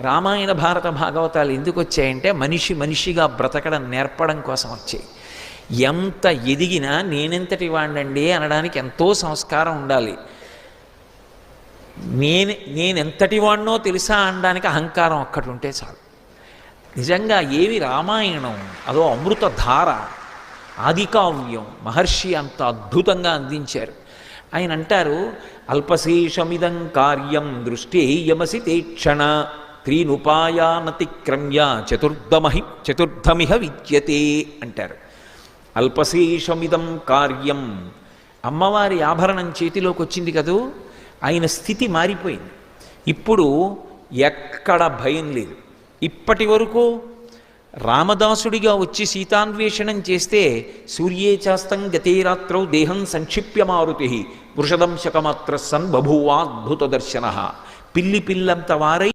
రామాయణ భారత భాగవతాలు ఎందుకు వచ్చాయంటే మనిషి మనిషిగా బ్రతకడం నేర్పడం కోసం వచ్చాయి. ఎంత ఎదిగినా నేనెంతటి వాడినండి అనడానికి ఎంతో సంస్కారం ఉండాలి. నేనెంతటి వాడినో తెలుసా అనడానికి అహంకారం ఒక్కటి ఉంటే చాలు. నిజంగా ఏవి రామాయణం, అదో అమృతధార, ఆదికావ్యం. మహర్షి అంత అద్భుతంగా అందించారు. ఆయన అంటారు, అల్పశేషమిదం కార్యం దృష్టేయమసి తేక్షణ త్రీనుపాయానతిక్రమ్య చతుర్థమిహ విద్యతే అంటారు. అల్పశేషమిదం కార్యం, అమ్మవారి ఆభరణం చేతిలోకి వచ్చింది కదూ, ఆయన స్థితి మారిపోయింది. ఇప్పుడు ఎక్కడ భయం లేదు. ఇప్పటి వరకు రామదాసుడిగా వచ్చి సీతాన్వేషణం చేస్తే సూర్యే చాస్తం గతేరాత్రౌ దేహం సంక్షిప్య మారుతి వృషదంశకమాత్ర సన్ బభూవాద్భుత దర్శన, పిల్లి పిల్లంత వారై